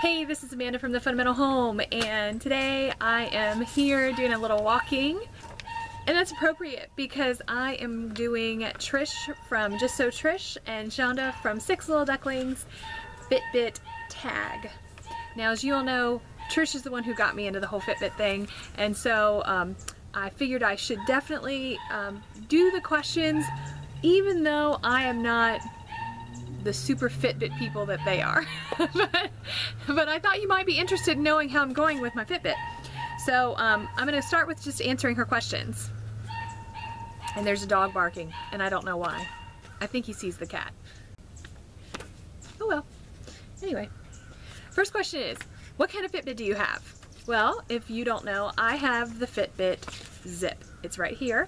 Hey, this is Amanda from The Fundamental Home, and today I am here doing a little walking, and that's appropriate because I am doing Trish from Just So Trish and Shonda from 6 Little Ducklings Fitbit tag. Now, as you all know, Trish is the one who got me into the whole Fitbit thing, and so I figured I should definitely do the questions, even though I am not the super Fitbit people that they are. but I thought you might be interested in knowing how I'm going with my Fitbit. So I'm going to start with just answering her questions. And there's a dog barking, and I don't know why. I think he sees the cat. Oh well. Anyway, first question is, what kind of Fitbit do you have? Well, if you don't know, I have the Fitbit Zip. It's right here.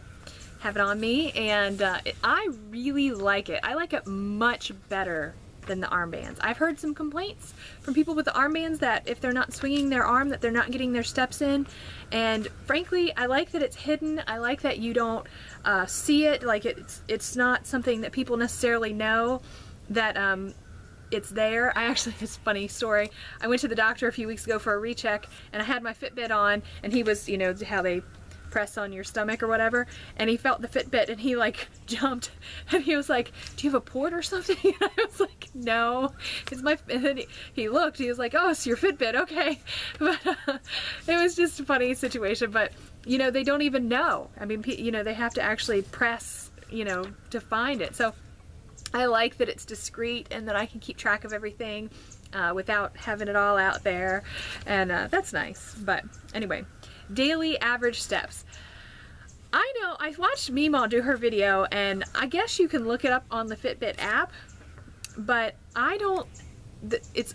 Have it on me, and I really like it. I like it much better than the armbands. I've heard some complaints from people with the armbands that if they're not swinging their arm, that they're not getting their steps in. And frankly, I like that it's hidden. I like that you don't see it. Like it's not something that people necessarily know that it's there. I actually, it's a funny story. I went to the doctor a few weeks ago for a recheck, and I had my Fitbit on, and he was, you know, how they press on your stomach or whatever, and he felt the Fitbit and he like jumped, and he was like, do you have a port or something? And I was like, no, it's my, and then he looked, he was like, oh, it's your Fitbit, okay. But it was just a funny situation. But you know, they don't even know. I mean, you know, they have to actually press, you know, to find it. So I like that it's discreet and that I can keep track of everything without having it all out there, and that's nice. But anyway, daily average steps. I know, I watched Meemaw do her video, and I guess you can look it up on the Fitbit app, but I don't,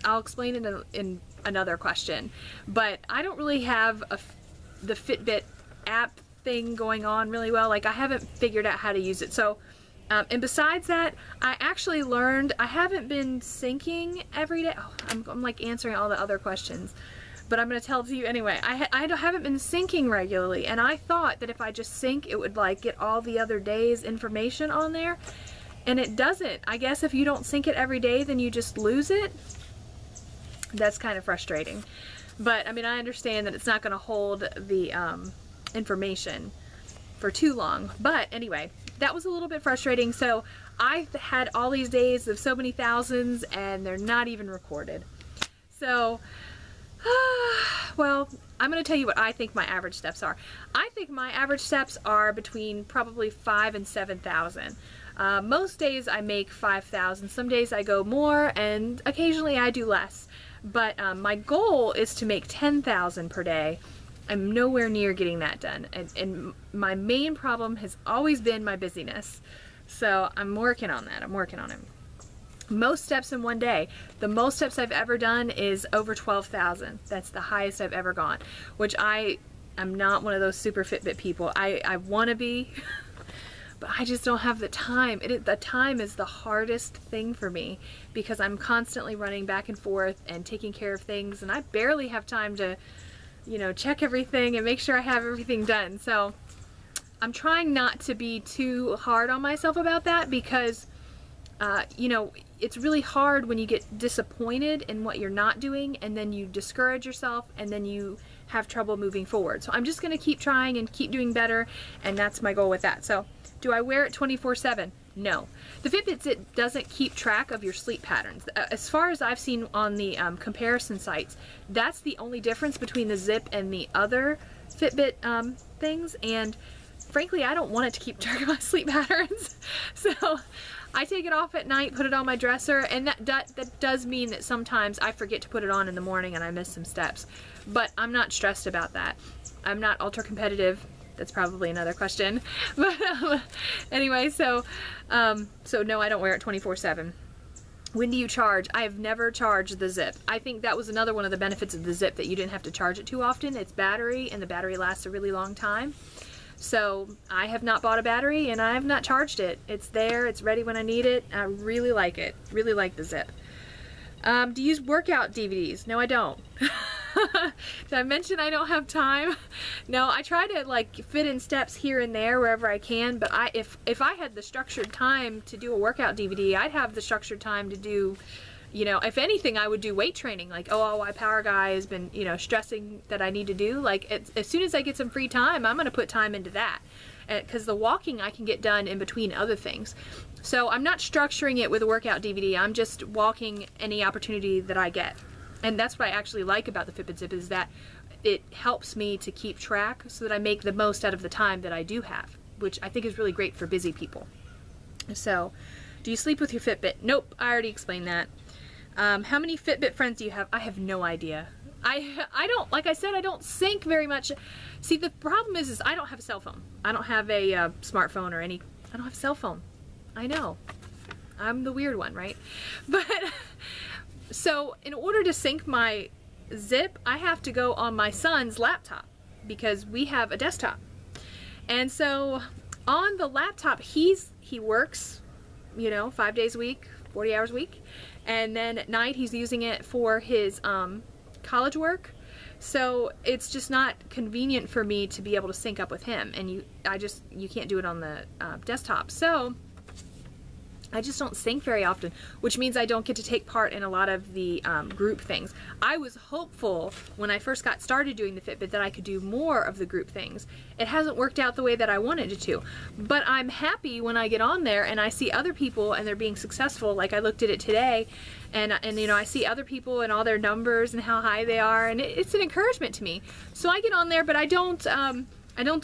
I'll explain it in another question, but I don't really have the Fitbit app thing going on really well. Like, I haven't figured out how to use it. So and besides that, I actually learned, I haven't been syncing every day. Oh, I'm like answering all the other questions, but I'm going to tell it to you anyway. I haven't been syncing regularly, and I thought that if I just sync, it would like get all the other days' information on there, and it doesn't. I guess if you don't sync it every day, then you just lose it. That's kind of frustrating. But I mean, I understand that it's not going to hold the information for too long. But anyway, that was a little bit frustrating. So I had all these days of so many thousands, and they're not even recorded. So well, I'm going to tell you what I think my average steps are. I think my average steps are between probably 5,000 and 7,000. Most days I make 5,000. Some days I go more, and occasionally I do less. But my goal is to make 10,000 per day. I'm nowhere near getting that done. And my main problem has always been my busyness. So I'm working on that. I'm working on it. Most steps in one day. The most steps I've ever done is over 12,000. That's the highest I've ever gone, which I'm not one of those super Fitbit people. I want to be, but I just don't have the time. The time is the hardest thing for me because I'm constantly running back and forth and taking care of things, and I barely have time to, you know, check everything and make sure I have everything done. So I'm trying not to be too hard on myself about that because you know, it's really hard when you get disappointed in what you're not doing, and then you discourage yourself, and then you have trouble moving forward. So I'm just going to keep trying and keep doing better, and that's my goal with that. So do I wear it 24/7? No. The Fitbit Zip doesn't keep track of your sleep patterns. As far as I've seen on the comparison sites, that's the only difference between the Zip and the other Fitbit things, and frankly, I don't want it to keep track of my sleep patterns. So I take it off at night, put it on my dresser, and that does mean that sometimes I forget to put it on in the morning and I miss some steps. But I'm not stressed about that. I'm not ultra competitive. That's probably another question. But anyway, so no, I don't wear it 24/7. When do you charge? I have never charged the Zip. I think that was another one of the benefits of the Zip, that you didn't have to charge it too often. It's battery, and the battery lasts a really long time. So I have not bought a battery, and I have not charged it. It's there, it's ready when I need it. I really like it. Really like the Zip. Do you use workout DVDs? No, I don't. Did I mention I don't have time? No, I try to like fit in steps here and there wherever I can, but if I had the structured time to do a workout DVD, I'd have the structured time to do You know, if anything, I would do weight training. Like, oh, my power guy has been, you know, stressing that I need to do. Like, as soon as I get some free time, I'm going to put time into that. Because the walking I can get done in between other things. So I'm not structuring it with a workout DVD. I'm just walking any opportunity that I get. And that's what I actually like about the Fitbit Zip, is that it helps me to keep track so that I make the most out of the time that I do have, which I think is really great for busy people. So, do you sleep with your Fitbit? Nope, I already explained that. How many Fitbit friends do you have? I have no idea. I don't, like I said, I don't sync very much. See, the problem is I don't have a cell phone. I don't have a smartphone or I don't have a cell phone. I know. I'm the weird one, right? But, so in order to sync my Zip, I have to go on my son's laptop because we have a desktop. And so on the laptop, he works, you know, 5 days a week, 40 hours a week. And then at night he's using it for his college work. So it's just not convenient for me to be able to sync up with him, and you can't do it on the desktop. So I just don't sync very often, which means I don't get to take part in a lot of the group things. I was hopeful when I first got started doing the Fitbit that I could do more of the group things. It hasn't worked out the way that I wanted it to, but I'm happy when I get on there and I see other people and they're being successful. Like I looked at it today, and you know, I see other people and all their numbers and how high they are, and it's an encouragement to me. So I get on there, but I don't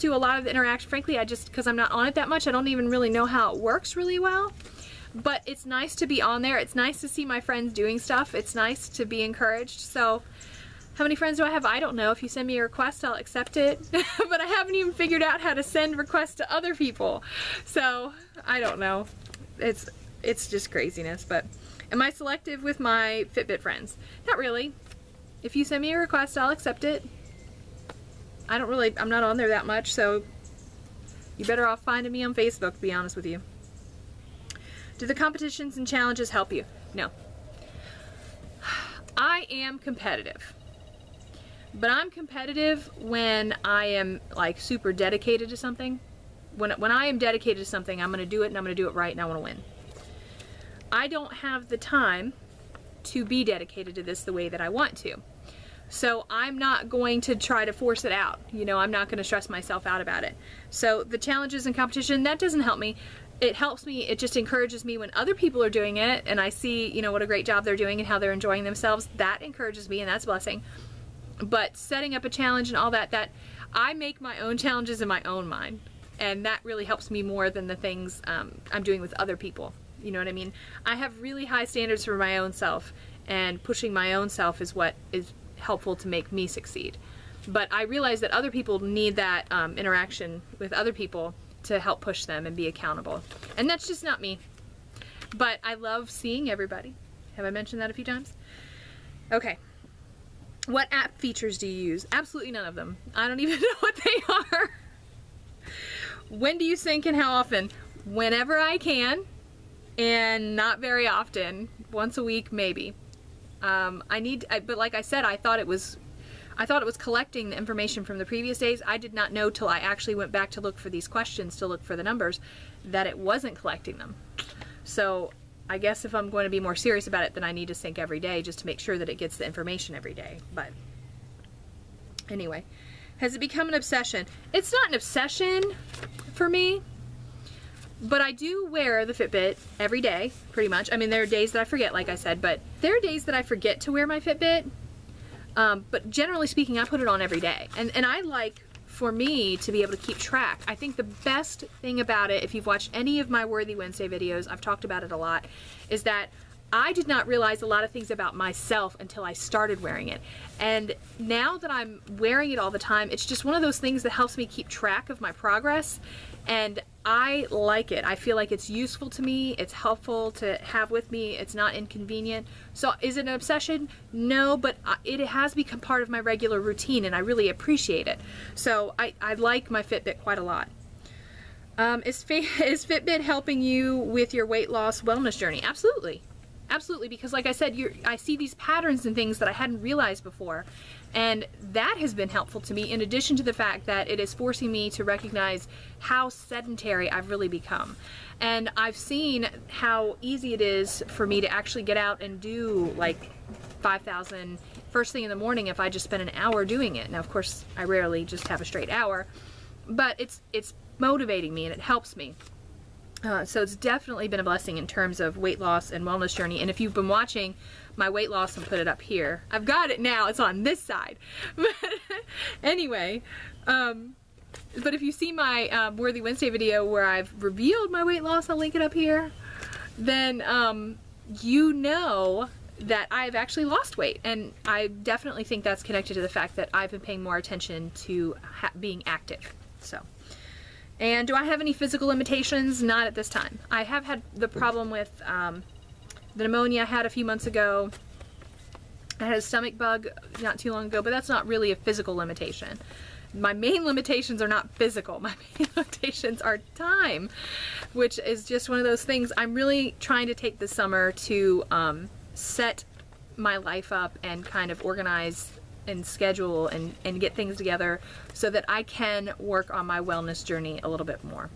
do a lot of the interaction. Frankly, because I'm not on it that much, I don't even really know how it works really well. But it's nice to be on there. It's nice to see my friends doing stuff. It's nice to be encouraged. So how many friends do I have? I don't know. If you send me a request, I'll accept it. But I haven't even figured out how to send requests to other people. So I don't know. It's just craziness. But am I selective with my Fitbit friends? Not really. If you send me a request, I'll accept it. I'm not on there that much, so you're better off finding me on Facebook, to be honest with you. Do the competitions and challenges help you? No. I am competitive. But I'm competitive when I am like super dedicated to something. When I am dedicated to something, I'm going to do it, and I'm going to do it right, and I want to win. I don't have the time to be dedicated to this the way that I want to. So I'm not going to try to force it out. You know, I'm not going to stress myself out about it. So the challenges and competition, that doesn't help me. It helps me, it just encourages me when other people are doing it and I see, you know, what a great job they're doing and how they're enjoying themselves. That encourages me, and that's a blessing. But setting up a challenge and all that I make my own challenges in my own mind. And that really helps me more than the things I'm doing with other people. You know what I mean? I have really high standards for my own self, and pushing my own self is what is helpful to make me succeed. But I realize that other people need that interaction with other people to help push them and be accountable. And that's just not me. But I love seeing everybody. Have I mentioned that a few times? Okay. What app features do you use? Absolutely none of them. I don't even know what they are. When do you sync and how often? Whenever I can, and not very often. Once a week, maybe. But like I said, I thought it was collecting the information from the previous days. I did not know till I actually went back to look for these questions, to look for the numbers, that it wasn't collecting them. So I guess if I'm going to be more serious about it, then I need to sync every day just to make sure that it gets the information every day. But anyway, has it become an obsession? It's not an obsession for me, but I do wear the Fitbit every day, pretty much. I mean, there are days that I forget, like I said, but there are days that I forget to wear my Fitbit. But generally speaking, I put it on every day. And I like, for me, to be able to keep track. I think the best thing about it, if you've watched any of my Worthy Wednesday videos, I've talked about it a lot, is that I did not realize a lot of things about myself until I started wearing it. And now that I'm wearing it all the time, it's just one of those things that helps me keep track of my progress. And I like it. I feel like it's useful to me. It's helpful to have with me. It's not inconvenient. So is it an obsession? No, but it has become part of my regular routine, and I really appreciate it. So I like my Fitbit quite a lot. Is Fitbit helping you with your weight loss wellness journey? Absolutely. Absolutely, because like I said, I see these patterns and things that I hadn't realized before, and that has been helpful to me, in addition to the fact that it is forcing me to recognize how sedentary I've really become. And I've seen how easy it is for me to actually get out and do like 5,000 first thing in the morning if I just spend an hour doing it. Now, of course, I rarely just have a straight hour, but it's motivating me and it helps me. So it's definitely been a blessing in terms of weight loss and wellness journey. And if you've been watching my weight loss, I'll put it up here. I've got it now, it's on this side. But anyway, but if you see my Worthy Wednesday video where I've revealed my weight loss, I'll link it up here, then you know that I've actually lost weight. And I definitely think that's connected to the fact that I've been paying more attention to being active. So. And do I have any physical limitations? Not at this time. I have had the problem with the pneumonia I had a few months ago. I had a stomach bug not too long ago, but that's not really a physical limitation. My main limitations are not physical. My main limitations are time, which is just one of those things. I'm really trying to take the summer to set my life up and kind of organize and schedule and get things together so that I can work on my wellness journey a little bit more.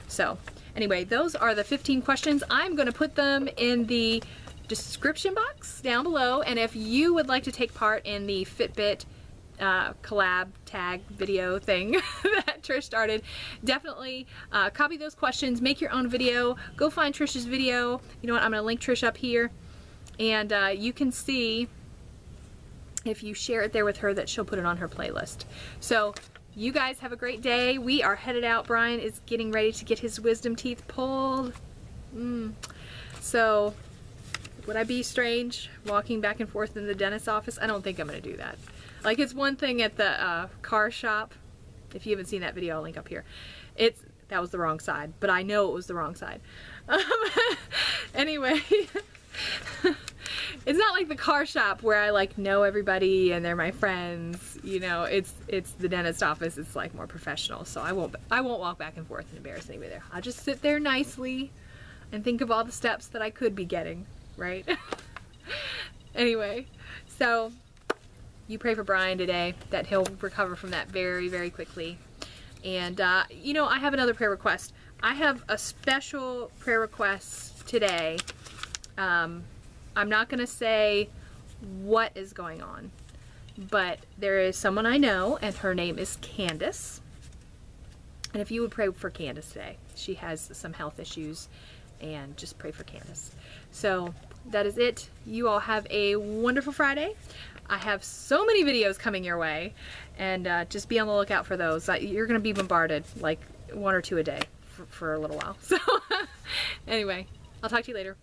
So anyway, those are the 15 questions. I'm going to put them in the description box down below, and if you would like to take part in the Fitbit collab tag video thing that Trish started, definitely copy those questions, make your own video, go find Trish's video. You know what, I'm going to link Trish up here, and you can see if you share it there with her that she'll put it on her playlist. So you guys have a great day. We are headed out. Brian is getting ready to get his wisdom teeth pulled. So would I be strange walking back and forth in the dentist's office? I don't think I'm gonna do that. Like, it's one thing at the car shop. If you haven't seen that video, I'll link up here. That was the wrong side, but I know it was the wrong side. Anyway, it's not like the car shop where I like know everybody and they're my friends. You know, it's the dentist office. It's like more professional. So I won't walk back and forth and embarrass anybody there. I'll just sit there nicely and think of all the steps that I could be getting, right? Anyway, so you pray for Brian today that he'll recover from that very, very quickly. And you know, I have another prayer request. I have a special prayer request today. I'm not going to say what is going on, but there is someone I know, and her name is Candace. And if you would pray for Candace today, she has some health issues, and just pray for Candace. So that is it. You all have a wonderful Friday. I have so many videos coming your way, and just be on the lookout for those. You're going to be bombarded like 1 or 2 a day for a little while. So anyway, I'll talk to you later.